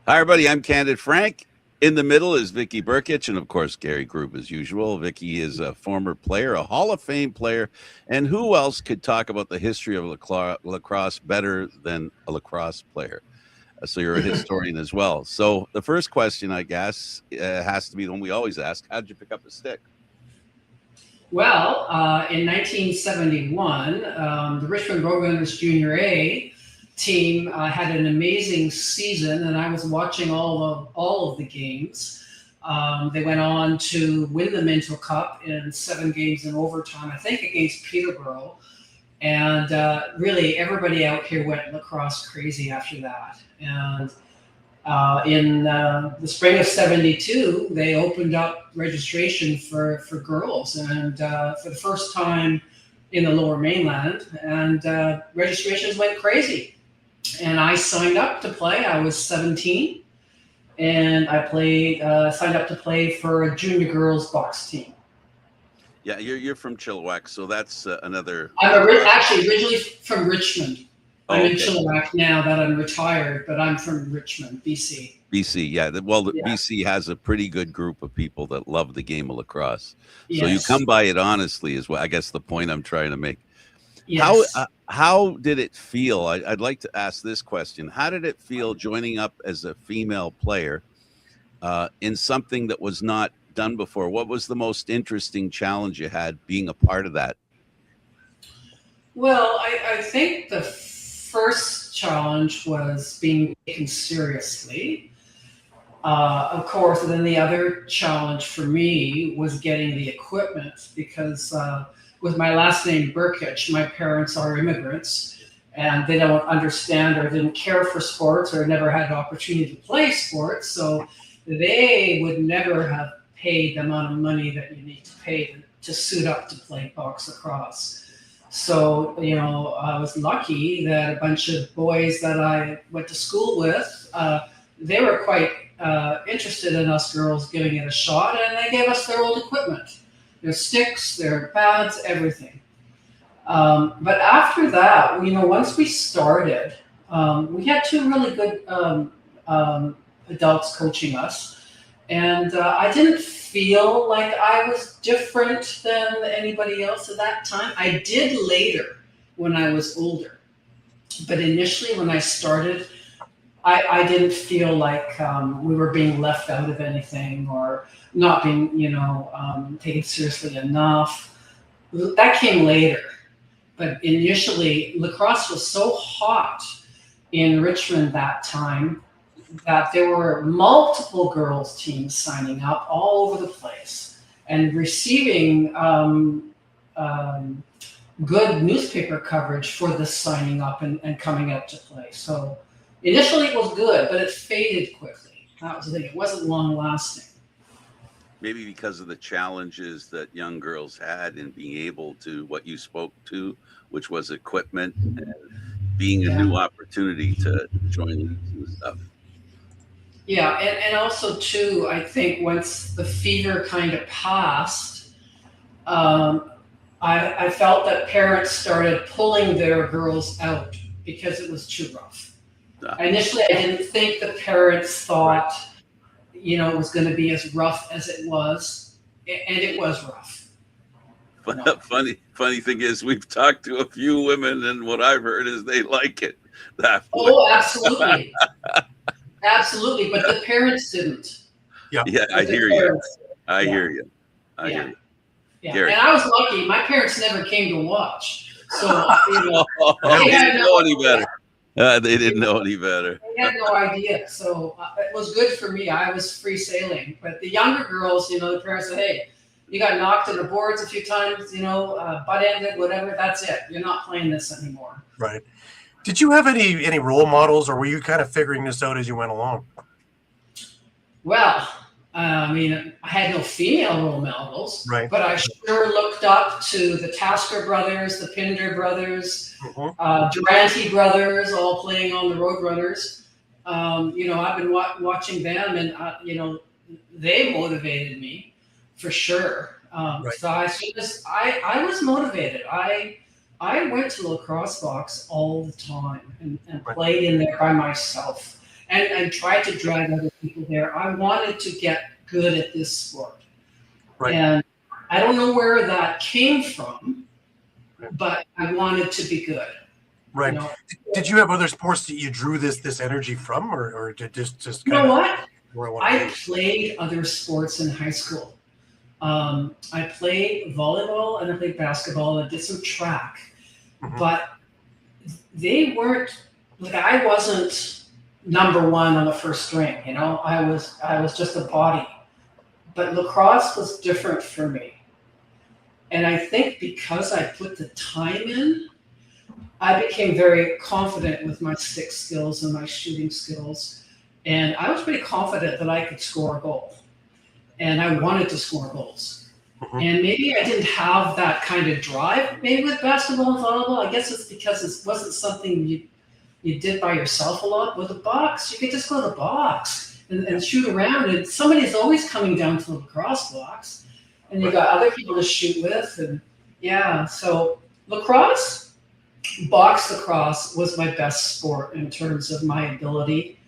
Hi, everybody. I'm Candid Frank. In the middle is Vicky Brkich, and of course, Gary Groob as usual. Vicky is a former player, a Hall of Fame player, and who else could talk about the history of lacrosse better than a lacrosse player? So you're a historian as well. So the first question, I guess, has to be the one we always ask: how did you pick up a stick? Well, in 1971, the Richmond Roadrunners Junior A team had an amazing season, and I was watching all of the games. They went on to win the Minto Cup in 7 games in overtime, I think against Peterborough. And really, everybody out here went lacrosse crazy after that. And in the spring of '72, they opened up registration for girls, and for the first time in the Lower Mainland, and registrations went crazy. And I signed up to play. I was 17, and I signed up to play for a junior girls box team. Yeah, you're from Chilliwack, so that's another. I'm actually originally from Richmond. I'm in Chilliwack now that I'm retired, but I'm from Richmond, BC. BC, yeah. Well, BC has a pretty good group of people that love the game of lacrosse. Yes. So you come by it honestly is what I guess the point I'm trying to make. Yes. How did it feel? I'd like to ask this question. How did it feel joining up as a female player in something that was not done before? What was the most interesting challenge you had being a part of that? Well, I think the first challenge was being taken seriously. Of course, and then the other challenge for me was getting the equipment, because with my last name Brkich, my parents are immigrants, and they don't understand or didn't care for sports or never had an opportunity to play sports, so they would never have paid the amount of money that you need to pay to suit up to play box lacrosse. So, you know, I was lucky that a bunch of boys that I went to school with, they were quite interested in us girls giving it a shot, and they gave us their old equipment, their sticks, their pads, everything. But after that, you know, once we started, we had 2 really good adults coaching us, and I didn't feel like I was different than anybody else at that time. I did later when I was older, but initially when I started, I didn't feel like we were being left out of anything or not being, you know, taken seriously enough. That came later. But initially, lacrosse was so hot in Richmond that time that there were multiple girls teams signing up all over the place and receiving good newspaper coverage for the signing up and coming out to play. So initially it was good, but it faded quickly. That was the thing. It wasn't long lasting. Maybe because of the challenges that young girls had in being able to, what you spoke to, which was equipment and being a new opportunity to join leagues and stuff. Yeah, and also too, I think once the fever kind of passed, I felt that parents started pulling their girls out because it was too rough. Initially, I didn't think the parents thought, you know, it was going to be as rough as it was, and it was rough. Funny thing is, we've talked to a few women, and what I've heard is they like it. Oh, absolutely. Absolutely, but the parents didn't. Yeah, I hear you. I hear you. Yeah, Gary. And I was lucky. My parents never came to watch, so you know, they didn't know any better. They didn't know any better. They had no idea, so it was good for me. I was free sailing. But the younger girls, you know, the parents said, "Hey, you got knocked on the boards a few times, you know, butt ended, whatever. That's it. You're not playing this anymore." Right. Did you have any role models, or were you kind of figuring this out as you went along? Well, I mean, I had no female role models, right? But I sure looked up to the Tasker brothers, the Pinder brothers, Durante brothers, all playing on the Roadrunners. I've been watching them, and they motivated me for sure. Right. So I was motivated. I went to lacrosse box all the time and Right. played in there by myself and tried to drag other people there. I wanted to get good at this sport. Right. And I don't know where that came from, but I wanted to be good. Right. Did you have other sports that you drew this energy from, or did just You kind know of what? where I want I to be? played other sports in high school. I played volleyball and I played basketball and I did some track, Mhm. but they weren't like I wasn't number one on the first string. I was just a body. But lacrosse was different for me, and I think because I put the time in, I became very confident with my stick skills and my shooting skills, and I was pretty confident that I could score a goal, and I wanted to score goals. Mhm. And maybe I didn't have that kind of drive. Maybe with basketball and volleyball, I guess it's because it wasn't something you did by yourself a lot. With a box, you could just go to the box and shoot around, and somebody's always coming down to the lacrosse box, and you got other people to shoot with, and so lacrosse, box lacrosse was my best sport in terms of my ability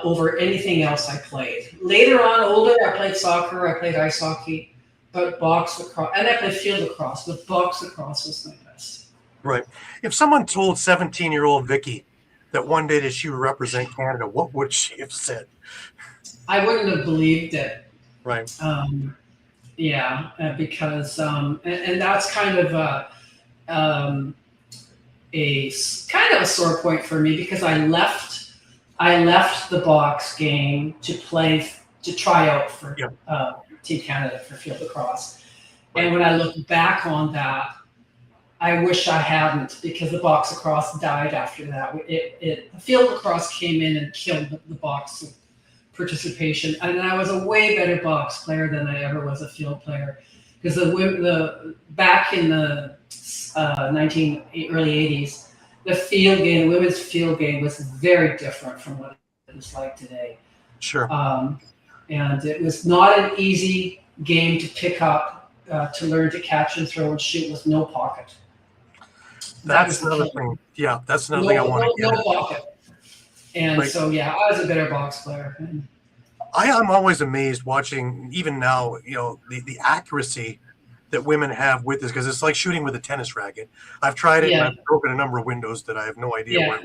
over anything else I played. Later on, older, I played soccer, I played ice hockey, but box lacrosse, and I played field lacrosse, but box lacrosse was my best. Right. If someone told 17-year-old Vicky that one day that she would represent Canada, what would she have said? I wouldn't have believed it. Right. Because and that's kind of a kind of a sore point for me because I left the box game to try out for Team Canada for field lacrosse. Right. And when I look back on that, I wish I hadn't, because the box lacrosse died after that. Field lacrosse came in and killed the box participation, and I was a way better box player than I ever was a field player, because back in the early 80s, the field game, the women's field game, was very different from what it is like today. Sure. And it was not an easy game to pick up, to learn to catch and throw and shoot with no pocket. That's another thing. Yeah, that's another thing I want to get no pocket. And so, I was a better box player. I'm always amazed watching, even now, the accuracy that women have with this, because it's like shooting with a tennis racket. I've tried it and I've broken a number of windows that I have no idea where.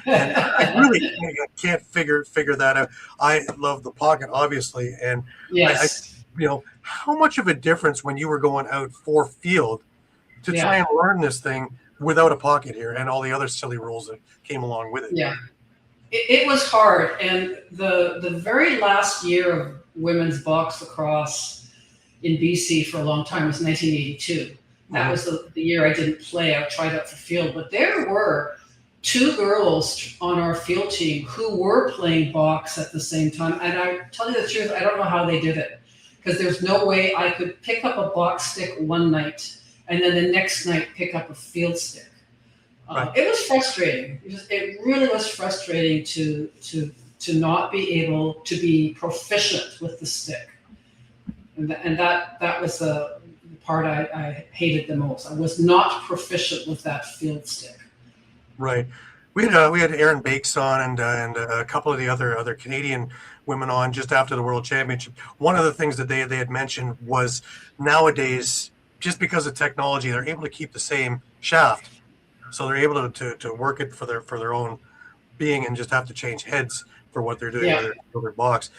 And I really can't figure that out. I love the pocket, obviously, and how much of a difference when you were going out for field to try and learn this thing without a pocket here and all the other silly rules that came along with it. Yeah, it was hard. And the very last year of women's box lacrosse in BC for a long time was 1982. That was the year I didn't play. I tried out for field, but there were two girls on our field team who were playing box at the same time. And I tell you the truth, I don't know how they did it, because there's no way I could pick up a box stick one night and then the next night pick up a field stick. It was frustrating. It really was frustrating to not be able to be proficient with the stick. And that was the part I hated the most. I was not proficient with that field stick. Right. We had Aaron Bakes on and a couple of the other Canadian women on just after the World Championship. One of the things that they had mentioned was nowadays, just because of technology, they're able to keep the same shaft, so they're able to work it for their own being and just have to change heads for what they're doing with their box,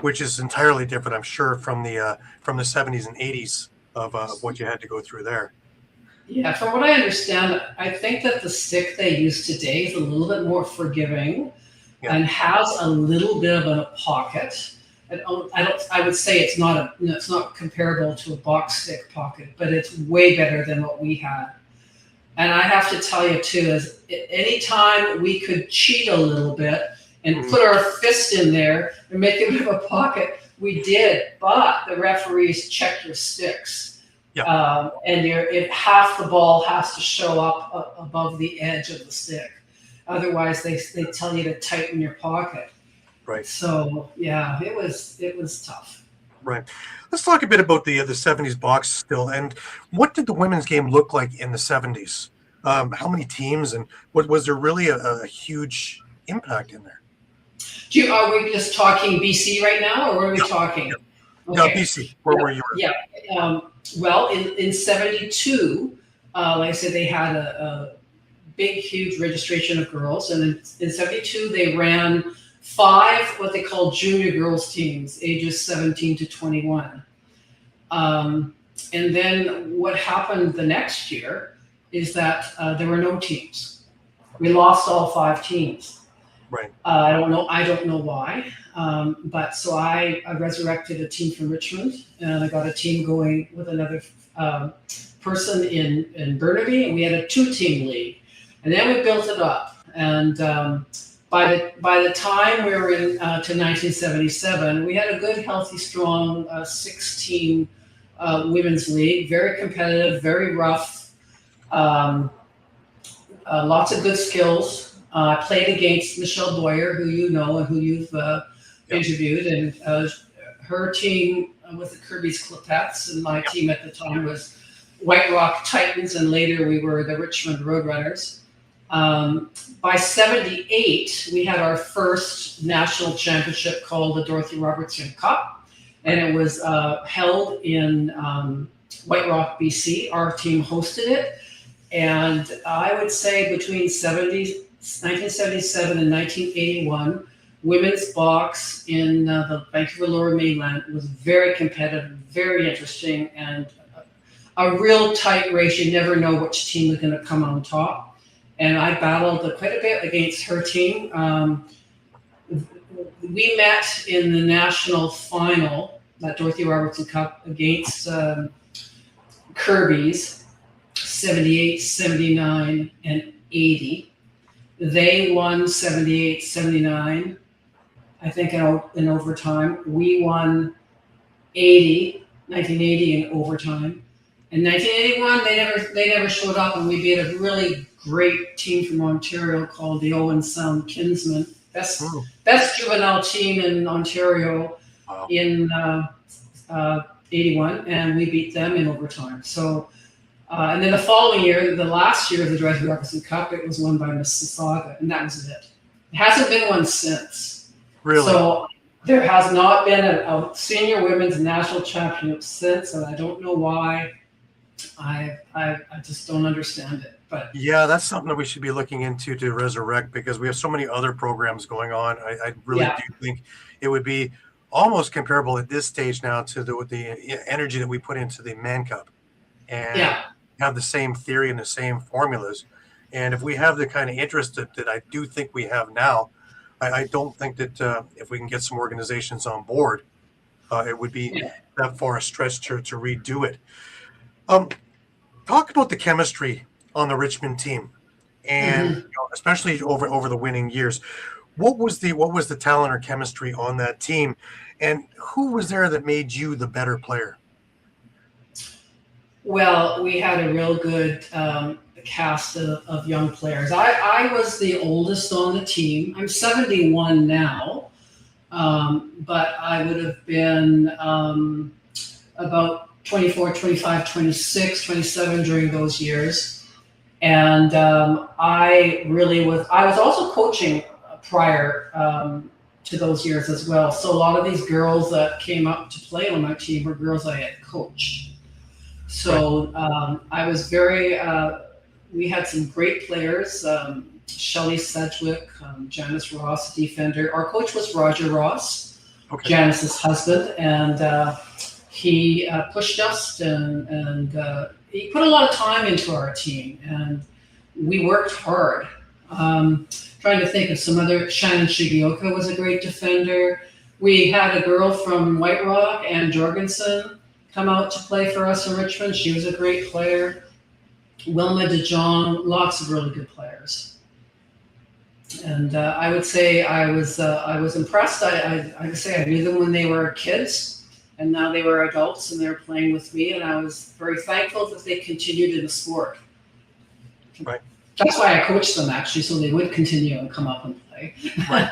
which is entirely different, I'm sure, from the 70s and 80s of what you had to go through there. Yeah, from what I understand, I think that the stick they use today is a little bit more forgiving and has a little bit of a pocket. I would say it's not comparable to a box stick pocket, but it's way better than what we had. And I have to tell you too, is anytime we could cheat a little bit and put our fist in there and make a bit of a pocket, we did. But the referees checked your sticks. And half the ball has to show up above the edge of the stick. Otherwise, they tell you to tighten your pocket. Right. So yeah, it was tough. Right. Let's talk a bit about the 70s box still. And what did the women's game look like in the 70s? How many teams, and was there really a huge impact in there? Are we just talking BC right now, or what are we talking? No, BC, where you were. Yeah. Well, in 72, like I said, they had a big, huge registration of girls. And in 72, they ran 5 what they call junior girls teams, ages 17 to 21. And then what happened the next year is that there were no teams. We lost all 5 teams. Right. I don't know why. But so I resurrected a team from Richmond, and I got a team going with another person in Burnaby, and we had a 2-team league. And then we built it up. And by the time we were in to 1977, we had a good, healthy, strong 6-team women's league, very competitive, very rough, lots of good skills. I played against Michelle Boyer, who you know and who you've interviewed, and her team was the Kirby's Clipettes, and my team at the time was White Rock Titans, and later we were the Richmond Roadrunners. By 78, we had our first national championship called the Dorothy Robertson Cup, and it was held in White Rock, BC. Our team hosted it, and I would say between 1977 and 1981, women's box in the Vancouver Lower Mainland was very competitive, very interesting, and a real tight race. You never know which team is going to come on top. And I battled quite a bit against her team. We met in the national final, that Dorothy Robertson Cup, against Kirby's, 78, 79, and 80. They won 78, 79, I think in overtime. We won 1980 in overtime. In 1981, they never showed up, and we beat a really great team from Ontario called the Owen Sound Kinsmen. Best juvenile team in Ontario in 81, and we beat them in overtime. So, and then the following year, the last year of the Dorothy Robertson Cup, it was won by Mississauga, and that was it. It hasn't been one since. Really? So there has not been a senior women's national championship since, and I don't know why. I just don't understand it. But yeah, that's something that we should be looking into to resurrect, because we have so many other programs going on. I really do think it would be almost comparable at this stage now to the energy that we put into the Man Cup, and have the same theory and the same formulas. And if we have the kind of interest that I do think we have now, I don't think that if we can get some organizations on board, it would be that far a stretch to redo it. Talk about the chemistry on the Richmond team, and especially over the winning years. What was the talent or chemistry on that team, and who was there that made you the better player? Well, we had a real good cast of young players. I was the oldest on the team. I'm 71 now, but I would have been about 24, 25, 26, 27 during those years. And I was also coaching prior to those years as well. So a lot of these girls that came up to play on my team were girls I had coached. So I was we had some great players, Shelley Sedgwick, Janice Ross, defender. Our coach was Roger Ross, Janice's husband, and he pushed us and he put a lot of time into our team, and we worked hard. Trying to think of some other, Shannon Shigioka was a great defender. We had a girl from White Rock, Ann Jorgensen, come out to play for us in Richmond. She was a great player. Wilma DeJong, lots of really good players. And I would say I was impressed. I would say I knew them when they were kids, and now they were adults and they were playing with me, and I was very thankful that they continued in the sport. Right. That's why I coached them, actually, so they would continue and come up and play. Right.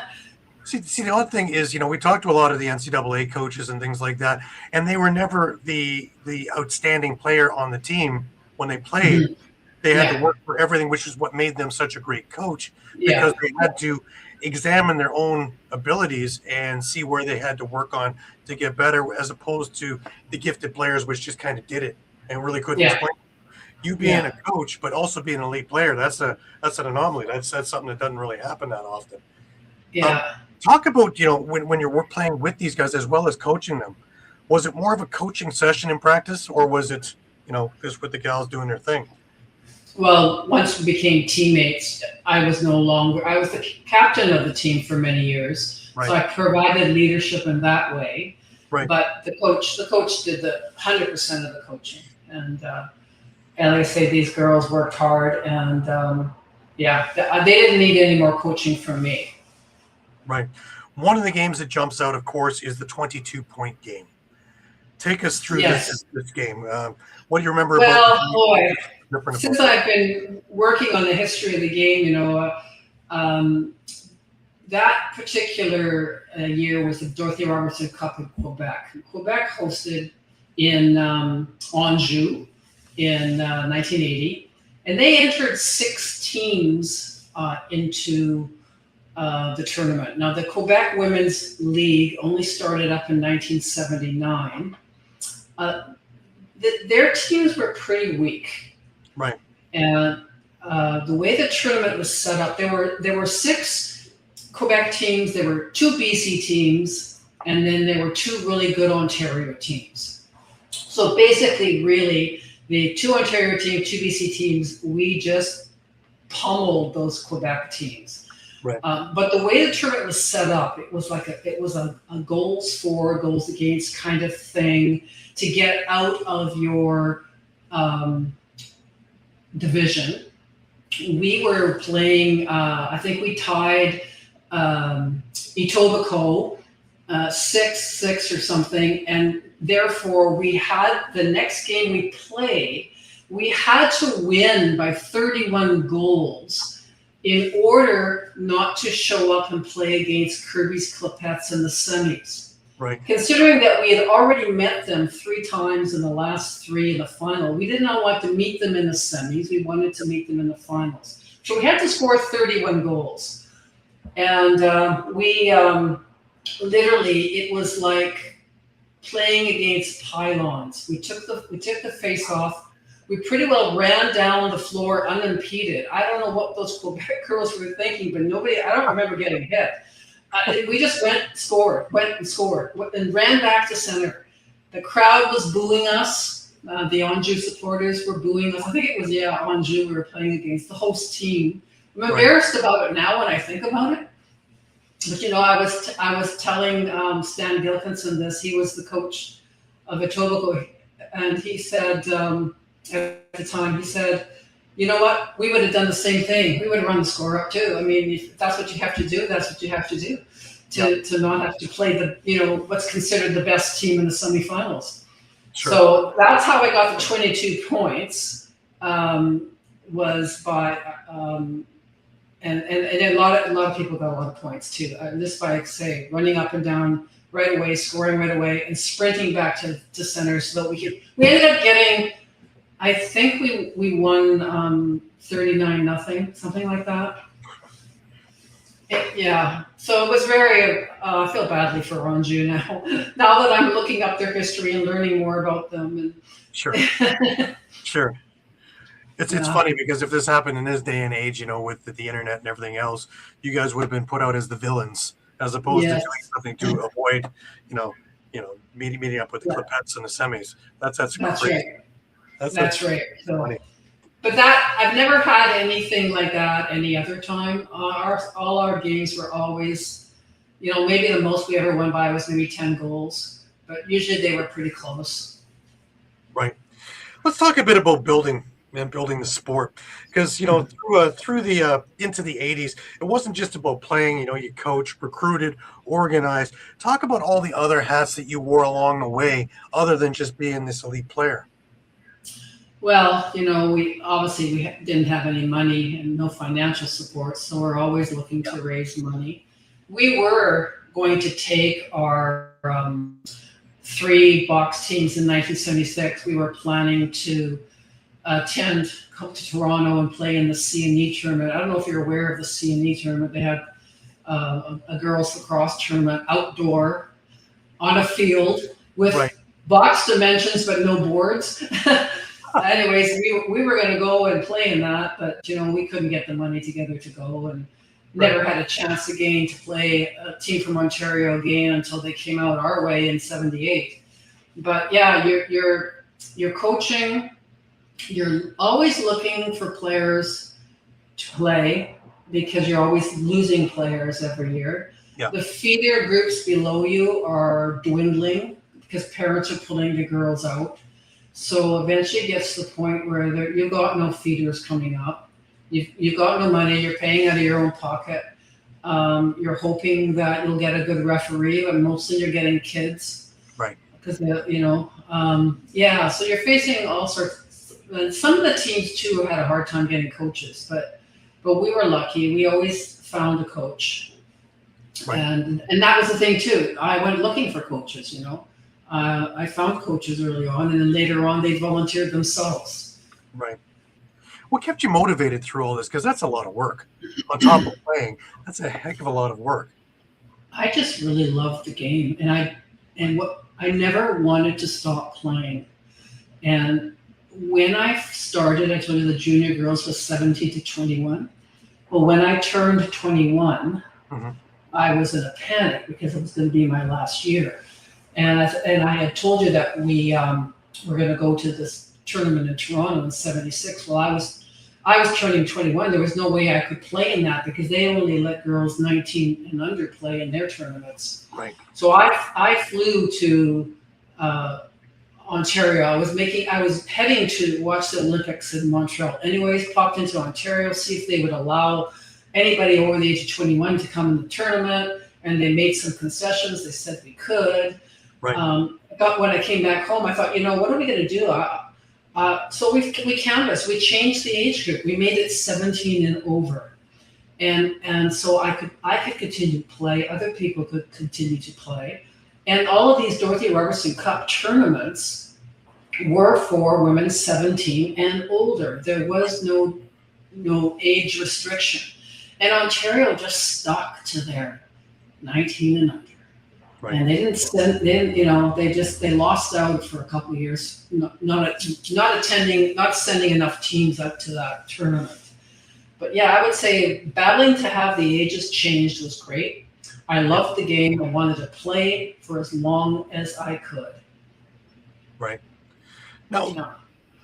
See, the odd thing is, we talked to a lot of the NCAA coaches and things like that, and they were never the outstanding player on the team when they played. Mhm. They had to Yeah, work for everything, which is what made them such a great coach, because yeah, they had to examine their own abilities and see where they had to work on to get better, as opposed to the gifted players, which just kind of did it and really couldn't yeah, explain. You being yeah, a coach, but also being an elite player, that's an anomaly. That's something that doesn't really happen that often. Um, yeah. Talk about when you're playing with these guys as well as coaching them. Was it more of a coaching session in practice, or was it just with the gals doing their thing? Well, once we became teammates, I was the captain of the team for many years. Right. So I provided leadership in that way. Right. But the coach did the 100% of the coaching. And like I say, these girls worked hard, and they didn't need any more coaching from me. Right. One of the games that jumps out, of course, is the 22-point game. Take us through Yes. this game. What do you remember Well, about boy, since I've been working on the history of the game, that particular year was the Dorothy Robertson Cup in Quebec. Quebec hosted in Anjou in 1980, and they entered 6 teams into the tournament. Now, the Quebec Women's League only started up in 1979. Their teams were pretty weak. Right. And the way the tournament was set up, there were 6 Quebec teams, there were 2 BC teams, and then there were 2 really good Ontario teams. So basically, really, the 2 Ontario teams, 2 BC teams, we just pummeled those Quebec teams. Right. But the way the tournament was set up, it was a goals for, goals against kind of thing to get out of your division. We were playing, I think we tied Etobicoke 6-6 or something, and therefore we had the next game we played, we had to win by 31 goals in order not to show up and play against Kirby's Clipettes in the semis. Right. Considering that we had already met them 3 times in the last 3 in the final, we did not want to meet them in the semis. We wanted to meet them in the finals. So we had to score 31 goals. And we literally, it was like playing against pylons. We took the face off. We pretty well ran down the floor unimpeded. I don't know what those Quebec girls were thinking, but I don't remember getting hit. We just went and scored, and ran back to center. The crowd was booing us. The Anjou supporters were booing us. I think it was, Anjou we were playing against, the host team. I'm embarrassed about it now when I think about it. But, I was telling Stan Gilkinson this. He was the coach of Etobicoke, and he said, at the time, he said, you know what? We would have done the same thing. We would have run the score up too. I mean, if that's what you have to do, that's what you have to do to not have to play what's considered the best team in the semifinals. Sure. So that's how I got the 22 points. Was by and a lot of people got a lot of points too. Just by running up and down right away, scoring right away, and sprinting back to center so that we ended up getting. I think we won 39-0, something like that. So it was very. I feel badly for Anjou now. Now that I'm looking up their history and learning more about them. And sure. Sure. It's funny because if this happened in this day and age, with the internet and everything else, you guys would have been put out as the villains as opposed to doing something to avoid, meeting up with the Clipettes in the semis. That's crazy. Right. That's right. So, funny. But I've never had anything like that any other time. All our games were always, maybe the most we ever won by was maybe 10 goals, but usually they were pretty close. Right. Let's talk a bit about building the sport, because through the into the 80s, it wasn't just about playing. You coached, recruited, organized. Talk about all the other hats that you wore along the way, other than just being this elite player. Well, we didn't have any money and no financial support, so we're always looking to raise money. We were going to take our three box teams in 1976. We were planning to come to Toronto and play in the CNE tournament. I don't know if you're aware of the CNE tournament. They had a girls lacrosse tournament outdoor on a field with Right. box dimensions but no boards. Anyways, we were going to go and play in that, but we couldn't get the money together to go, and never had a chance again to play a team from Ontario again until they came out our way in '78. But yeah, you're coaching. You're always looking for players to play because you're always losing players every year. Yeah. The feeder groups below you are dwindling because parents are pulling the girls out. So eventually it gets to the point where you've got no feeders coming up. You've got no money. You're paying out of your own pocket. You're hoping that you'll get a good referee, but mostly you're getting kids. Right. Because, so you're facing all sorts. Some of the teams, too, had a hard time getting coaches, but we were lucky. We always found a coach. Right. And that was the thing, too. I went looking for coaches, I found coaches early on, and then later on they volunteered themselves. Right. What kept you motivated through all this? Because that's a lot of work. On top of playing, that's a heck of a lot of work. I just really loved the game, and I never wanted to stop playing. And when I started, I told you the junior girls was 17 to 21. Well, when I turned 21, I was in a panic because it was going to be my last year. And I had told you that we were going to go to this tournament in Toronto in '76. Well, I was turning 21. There was no way I could play in that because they only let girls 19 and under play in their tournaments. Right. So I flew to Ontario. I was heading to watch the Olympics in Montreal. Anyways, popped into Ontario, see if they would allow anybody over the age of 21 to come in the tournament. And they made some concessions. They said we could. Right. But when I came back home, I thought, what are we going to do? So we canvassed. We changed the age group. We made it 17 and over, and so I could continue to play. Other people could continue to play, and all of these Dorothy Robertson Cup tournaments were for women 17 and older. There was no age restriction, and Ontario just stuck to their 19 and under. Right. And they they lost out for a couple of years, not sending enough teams up to that tournament. But yeah, I would say battling to have the ages changed was great. I loved the game. I wanted to play for as long as I could. Right. Now,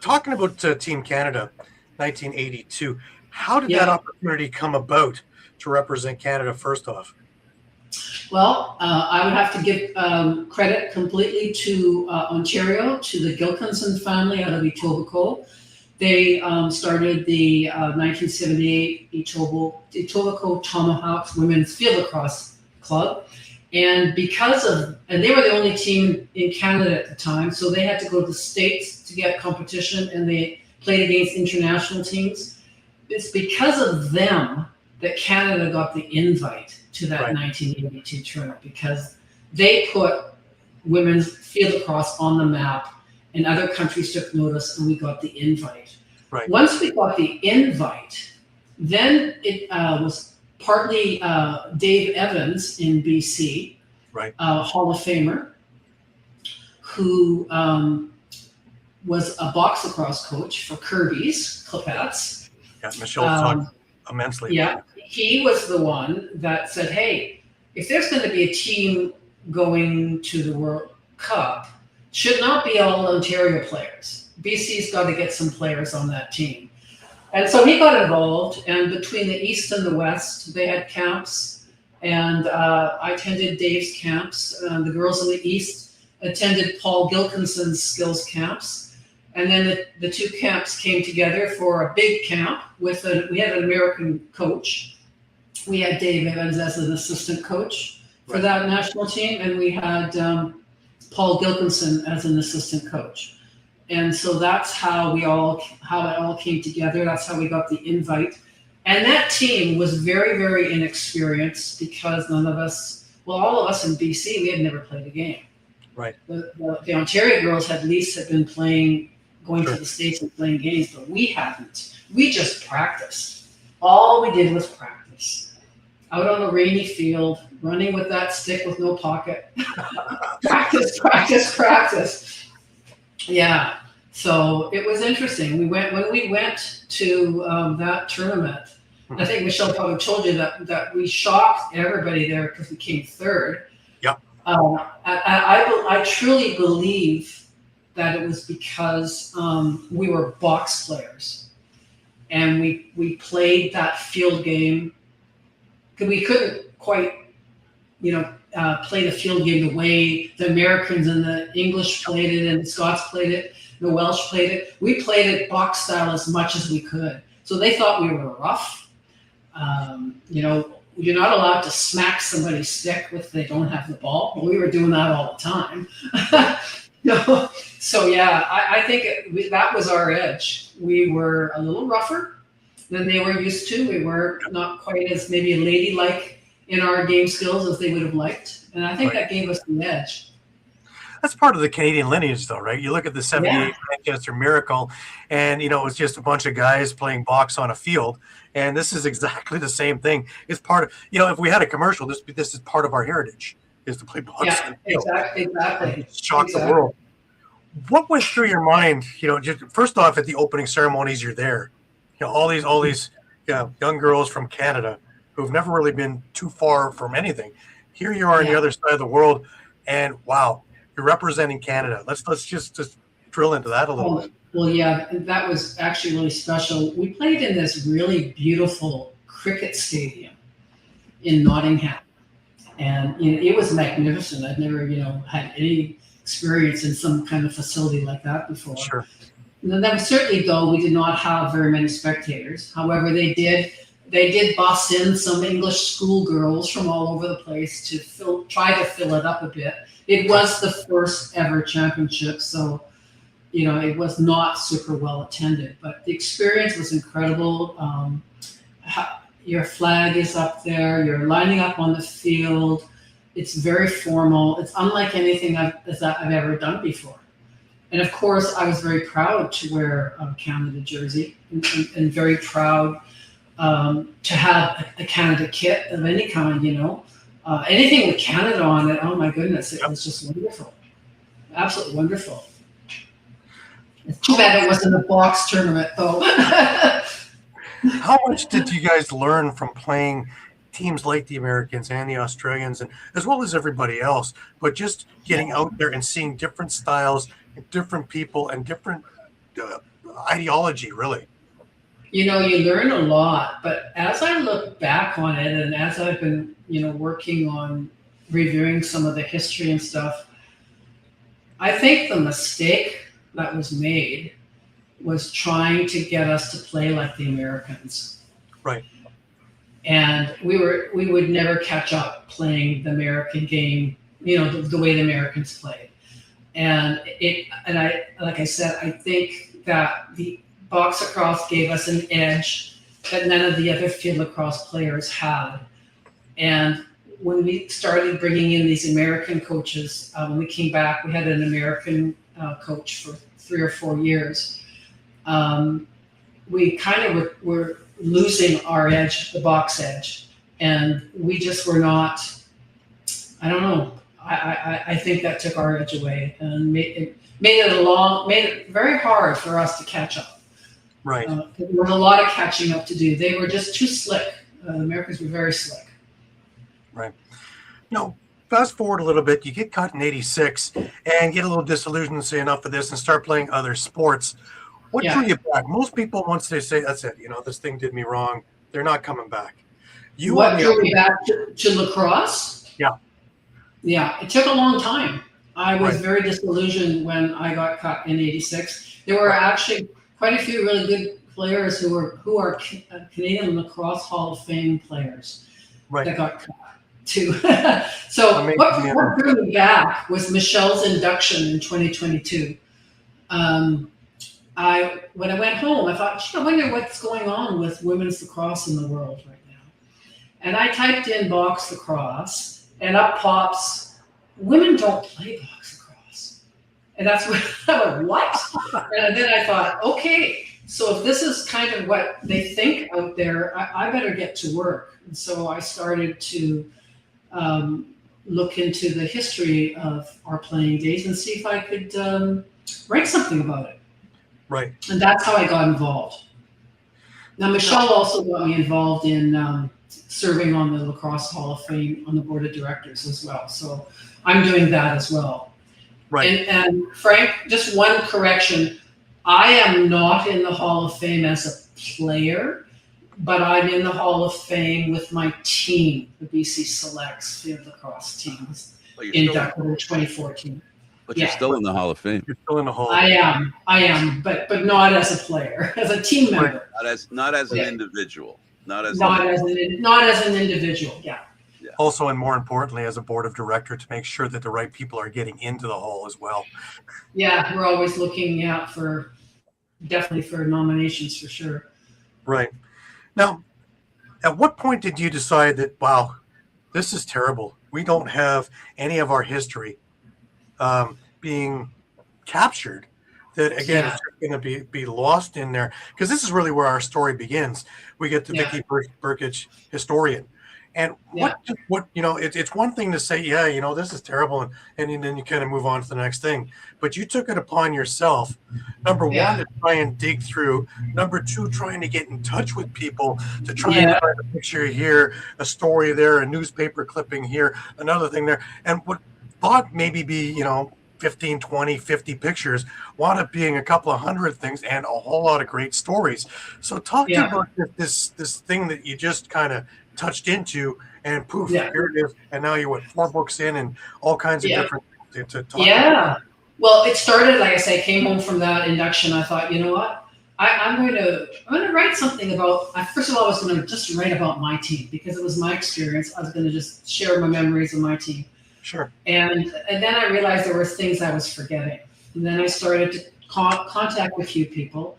talking about Team Canada, 1982, how did that opportunity come about to represent Canada first off? Well, I would have to give credit completely to Ontario, to the Gilkinson family out of Etobicoke. They started the 1978 Etobicoke Tomahawks Women's Field Lacrosse Club. And and they were the only team in Canada at the time, so they had to go to the States to get competition, and they played against international teams. It's because of them that Canada got the invite to that 1982 tournament, because they put women's field lacrosse on the map, and other countries took notice, and we got the invite. Right. Once we got the invite, then it was partly Dave Evans in BC, Hall of Famer, who was a box lacrosse coach for Kirby's Clipettes. Yeah, Michelle talked immensely. Yeah, he was the one that said, hey, if there's going to be a team going to the World Cup, should not be all Ontario players. BC's got to get some players on that team. And so he got involved, and between the East and the West, they had camps, and I attended Dave's camps. The girls in the East attended Paul Gilkinson's skills camps, and then the two camps came together for a big camp with we had an American coach. We had Dave Evans as an assistant coach for that national team, and we had Paul Gilkinson as an assistant coach. And so that's how it all came together. That's how we got the invite. And that team was very, very inexperienced because all of us in BC, we had never played a game. Right. The Ontario girls had been playing, going Sure. to the States and playing games, but we hadn't. We just practiced. All we did was practice. Out on a rainy field, running with that stick with no pocket. Practice. Yeah. So it was interesting. When we went to that tournament. I think Michelle probably told you that we shocked everybody there because we came third. Yep. I truly believe that it was because we were box players, and we played that field game. We couldn't quite, play the field game the way the Americans and the English played it, and the Scots played it, the Welsh played it. We played it box style as much as we could. So they thought we were rough. You're not allowed to smack somebody's stick if they don't have the ball. Well, we were doing that all the time. So yeah, I think that was our edge. We were a little rougher than they were used to. We were not quite as maybe ladylike in our game skills as they would have liked. And I think that gave us the edge. That's part of the Canadian lineage, though, right? You look at the 78 Manchester Miracle, and, it was just a bunch of guys playing box on a field. And this is exactly the same thing. It's part of, if we had a commercial, this is part of our heritage, is to play box on a field. Exactly. Shock the world. What went through your mind, just first off at the opening ceremonies, you're there. All these young girls from Canada who've never really been too far from anything. Here you are on the other side of the world, and wow. You're representing Canada. Let's just drill into that a little bit. Well, yeah, that was actually really special. We played in this really beautiful cricket stadium in Nottingham, and it was magnificent. I'd never, had any experience in some kind of facility like that before. Sure. And then certainly, though, we did not have very many spectators. However, they did bus in some English schoolgirls from all over the place to try to fill it up a bit. It was the first ever championship, so it was not super well attended, but the experience was incredible. Your flag is up there, you're lining up on the field. It's very formal. It's unlike anything I've ever done before. And of course, I was very proud to wear a Canada jersey and very proud to have a Canada kit of any kind, anything with Canada on it, oh my goodness, it was just wonderful. Absolutely wonderful. It's too bad it wasn't a box tournament, though. How much did you guys learn from playing teams like the Americans and the Australians, and as well as everybody else, but just getting out there and seeing different styles, different people, and different ideology, really? You learn a lot, but as I look back on it, and as I've been, working on reviewing some of the history and stuff, I think the mistake that was made was trying to get us to play like the Americans. Right. And we would never catch up playing the American game, the way the Americans played. And like I said, I think that the box lacrosse gave us an edge that none of the other field lacrosse players had. And when we started bringing in these American coaches, when we came back, we had an American coach for 3 or 4 years. We kind of were losing our edge, the box edge. And we just were not, I don't know, I think that took our edge away and made it very hard for us to catch up. Right. There was a lot of catching up to do. They were just too slick. The Americans were very slick. Right. Fast forward a little bit, you get cut in 86 and get a little disillusioned and say enough of this and start playing other sports. What drew you back? Most people, once they say, that's it, this thing did me wrong, they're not coming back. What drew me back to lacrosse? Yeah. Yeah, it took a long time. I was very disillusioned when I got cut in 86. There were actually quite a few really good players who are Canadian Lacrosse Hall of Fame players that got cut too. So what drew me back was Michelle's induction in 2022. when I went home, I thought, I wonder what's going on with women's lacrosse in the world right now. And I typed in box lacrosse, and up pops, women don't play box lacrosse. And that's what I went, what? And then I thought, okay, so if this is kind of what they think out there, I better get to work. And so I started to look into the history of our playing days and see if I could write something about it. Right. And that's how I got involved. Now, Michelle also got me involved in serving on the Lacrosse Hall of Fame on the board of directors as well. So I'm doing that as well. Right. And Frank, just one correction. I am not in the Hall of Fame as a player, but I'm in the Hall of Fame with my team, the BC Selects field lacrosse team, inducted in 2014. But you're still in the Hall of Fame. You're still in the Hall. I am, but not as a player, as a team member. Not as an individual. Not as an individual. Yeah. Also, and more importantly, as a board of director, to make sure that the right people are getting into the hall as well. Yeah, we're always looking out for nominations for sure. Right. Now, at what point did you decide that, wow, this is terrible? We don't have any of our history being captured, that again it's going to be lost in there, because this is really where our story begins. We get the Vicky Brkich historian, and what it's one thing to say, this is terrible, and then you kind of move on to the next thing, but you took it upon yourself, number one, to try and dig through, number two, trying to get in touch with people to try and find a picture here, a story there, a newspaper clipping here, another thing there, and what thought maybe be 15, 20, 50 pictures wound up being a couple of hundred things and a whole lot of great stories. So talk to me about this thing that you just kind of touched into, and poof, here it is, and now you're 4 books in and all kinds of different things to talk about. Well, it started, like I say, I came home from that induction. I thought, you know what, I'm going to write something about. First of all, I was going to just write about my team, because it was my experience. I was going to just share my memories of my team. Sure. And then I realized there were things I was forgetting. And then I started to contact a few people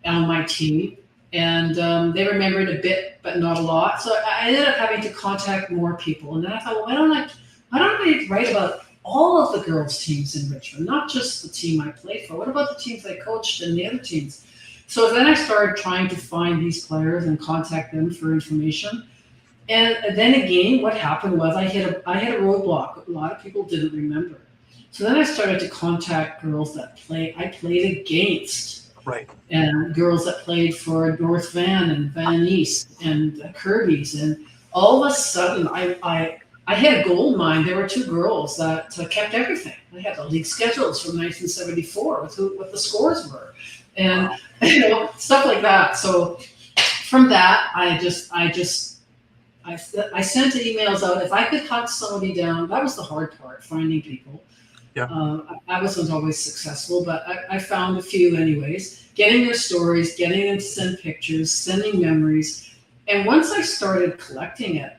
on my team, and they remembered a bit, but not a lot. So I ended up having to contact more people. And then I thought, well, why don't I write about all of the girls' teams in Richmond, not just the team I played for? What about the teams I coached and the other teams? So then I started trying to find these players and contact them for information. And then again, what happened was I hit a roadblock. A lot of people didn't remember. So then I started to contact girls that I played against. Right. And girls that played for North Van and Van East and Kirby's. And all of a sudden, I had a gold mine. There were 2 girls that kept everything. I had the league schedules from 1974 with what the scores were. And stuff like that. So from that, I sent emails out. If I could hunt somebody down, that was the hard part, finding people. Yeah. I wasn't always successful, but I found a few anyways. Getting their stories, getting them to send pictures, sending memories. And once I started collecting it,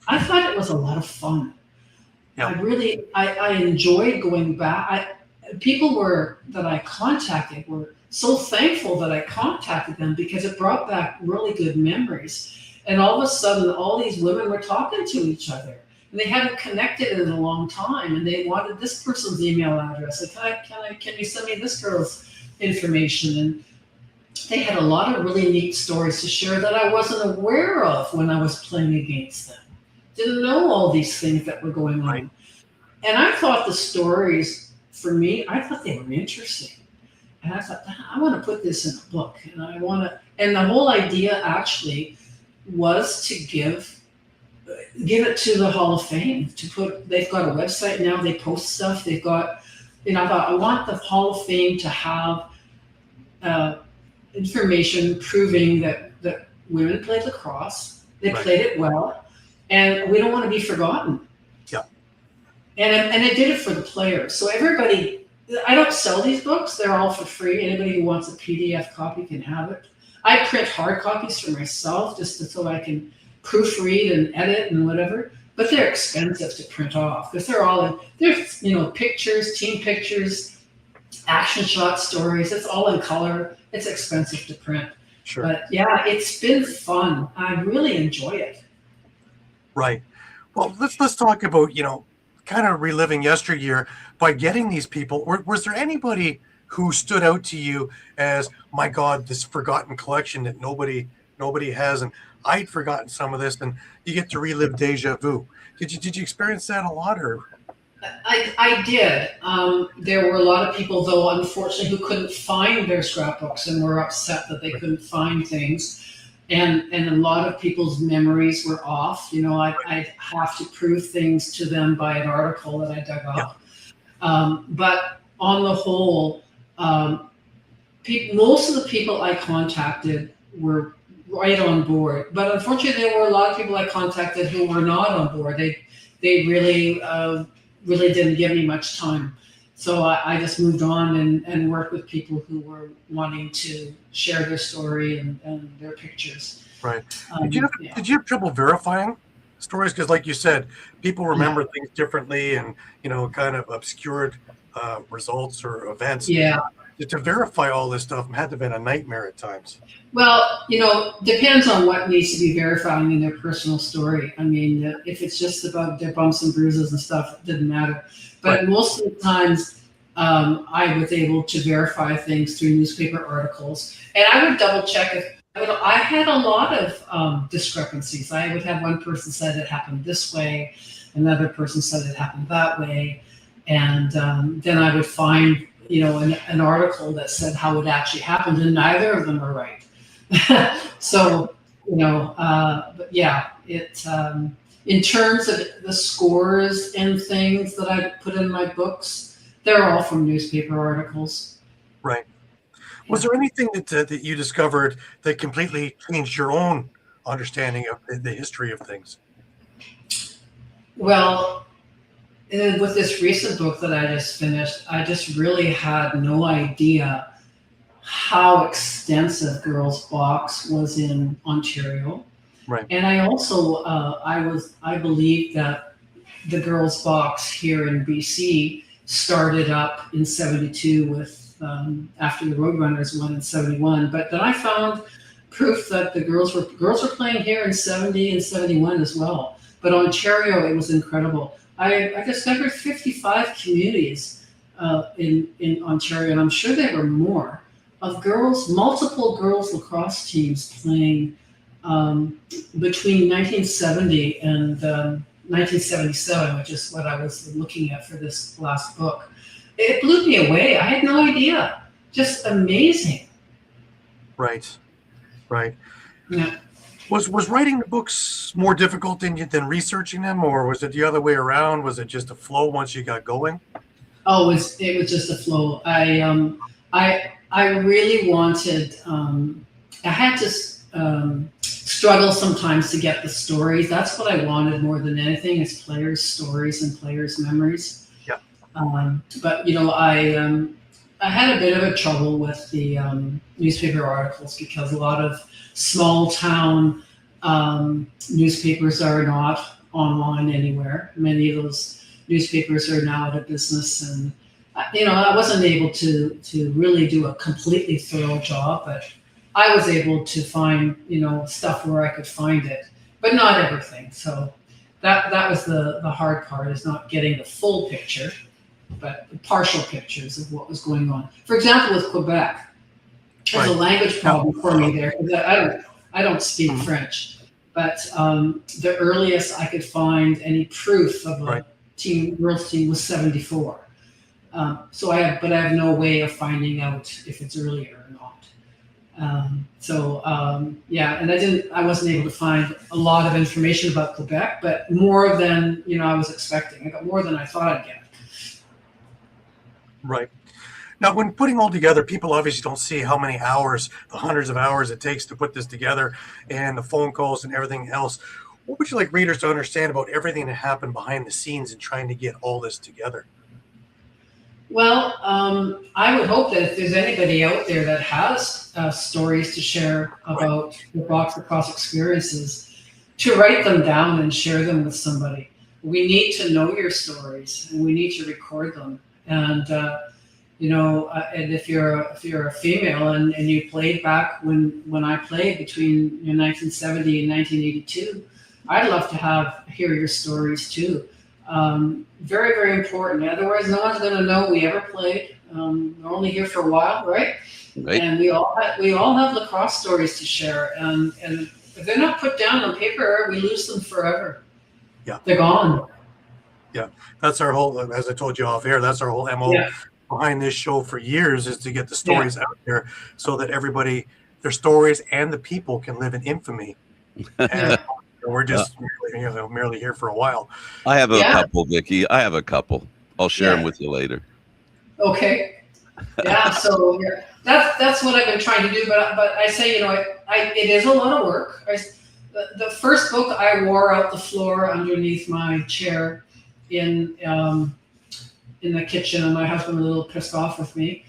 I thought it was a lot of fun. Yeah. I enjoyed going back. People that I contacted were so thankful that I contacted them, because it brought back really good memories. And all of a sudden, all these women were talking to each other, and they hadn't connected in a long time, and they wanted this person's email address. And can you send me this girl's information? And they had a lot of really neat stories to share that I wasn't aware of when I was playing against them. Didn't know all these things that were going on. Right. And I thought the stories, for me, I thought they were interesting. And I thought, I want to put this in a book, and the whole idea actually was to give it to the Hall of Fame, they've got a website now, they post stuff, they've got, I thought, I want the Hall of Fame to have information proving that women played lacrosse, they played it well, and we don't want to be forgotten. Yeah. And it did it for the players. So everybody, I don't sell these books, they're all for free. Anybody who wants a PDF copy can have it. I print hard copies for myself just so I can proofread and edit and whatever, but they're expensive to print off, because they're all in, there's pictures, team pictures, action shot stories. It's all in color. It's expensive to print. Sure. But yeah, it's been fun. I really enjoy it. Right. Well, let's talk about, kind of reliving yesteryear by getting these people. Was there anybody who stood out to you as, my God, this forgotten collection that nobody has, and I'd forgotten some of this, and you get to relive deja vu? Did you experience that a lot, or? I did. There were a lot of people, though, unfortunately, who couldn't find their scrapbooks and were upset that they couldn't find things. And a lot of people's memories were off. I'd have to prove things to them by an article that I dug up. But on the whole, most of the people I contacted were right on board. But unfortunately, there were a lot of people I contacted who were not on board. They really didn't give me much time. So I just moved on and worked with people who were wanting to share their story and their pictures. Right. Did you have trouble verifying stories? Because like you said, people remember things differently, and, kind of obscured results or events. Yeah. To verify all this stuff had to have been a nightmare at times. Well, depends on what needs to be verified in their personal story. I mean, if it's just about their bumps and bruises and stuff, it didn't matter. But most of the times, I was able to verify things through newspaper articles, and I would double check if I had a lot of discrepancies. I would have one person said it happened this way, another person said it happened that way, and then I would find an article that said how it actually happened, and neither of them are right. So but yeah, it. In terms of the scores and things that I put in my books, they're all from newspaper articles. Right. Was there anything that you discovered that completely changed your own understanding of the history of things? Well, with this recent book that I just finished, I just really had no idea how extensive Girls Box was in Ontario. Right. And I also, I believe that the Girls Box here in BC started up in 72 with, after the Roadrunners won in 71. But then I found proof that the girls were playing here in 70 and 71 as well. But Ontario, it was incredible. I discovered 55 communities in Ontario, and I'm sure there were more, of multiple girls lacrosse teams playing between 1970 and 1977, which is what I was looking at for this last book. It blew me away. I had no idea. Just amazing. Right. Yeah. Was writing the books more difficult than researching them, or was it the other way around? Was it just a flow once you got going? Oh, it was just a flow. I really wanted. I had to struggle sometimes to get the stories. That's what I wanted more than anything, is players' stories and players' memories. Yeah. But I had a bit of a trouble with the newspaper articles, because a lot of small town newspapers are not online anywhere. Many of those newspapers are now out of business, and I wasn't able to really do a completely thorough job, but I was able to find stuff where I could find it, but not everything. So that was the hard part, is not getting the full picture, but the partial pictures of what was going on. For example, with Quebec, there's a language problem for me there, because I don't speak French. But the earliest I could find any proof of a girls team was 74. So I have no way of finding out if it's earlier or not. And I wasn't able to find a lot of information about Quebec, but more than I was expecting. I got more than I thought I'd get. Right. Now, when putting all together, people obviously don't see how many hours, the hundreds of hours it takes to put this together, and the phone calls and everything else. What would you like readers to understand about everything that happened behind the scenes in trying to get all this together? Well, I would hope that if there's anybody out there that has stories to share about the box lacrosse experiences, to write them down and share them with somebody. We need to know your stories, and we need to record them. And And if you're a female and you played back when I played between 1970 and 1982, I'd love to hear your stories too. Very, very important. Otherwise, no one's going to know we ever played. We're only here for a while, right? Right. And we all have lacrosse stories to share. And if they're not put down on paper, we lose them forever. Yeah, they're gone. Yeah, that's our whole. As I told you off air, that's our whole MO behind this show for years, is to get the stories out there so that everybody, their stories and the people, can live in infamy. And we're just merely here for a while. I have a couple, Vicky. I have a couple. I'll share them with you later. Okay. Yeah. So that's what I've been trying to do. But I say, it is a lot of work. The first book I wore out the floor underneath my chair in the kitchen, and my husband was a little pissed off with me.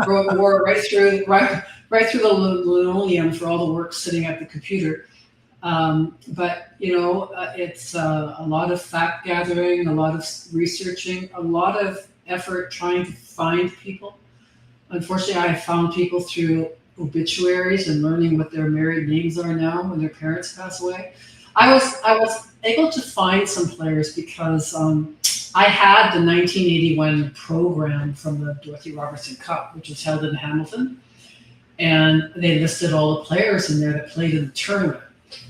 Wore right through the linoleum for all the work sitting at the computer. But it's a lot of fact gathering, a lot of researching, a lot of effort trying to find people. Unfortunately, I found people through obituaries and learning what their married names are now when their parents pass away. I was able to find some players because I had the 1981 program from the Dorothy Robertson Cup, which was held in Hamilton, and they listed all the players in there that played in the tournament.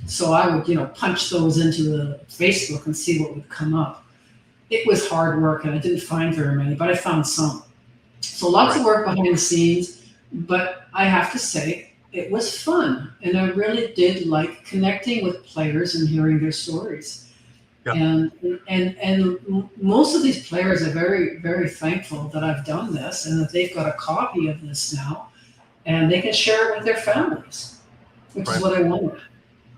So I would, punch those into the Facebook and see what would come up. It was hard work, and I didn't find very many, but I found some. So lots of work behind the scenes, but I have to say it was fun, and I really did like connecting with players and hearing their stories. Yeah. And most of these players are very, very thankful that I've done this and that they've got a copy of this now, and they can share it with their families, which is what I wanted.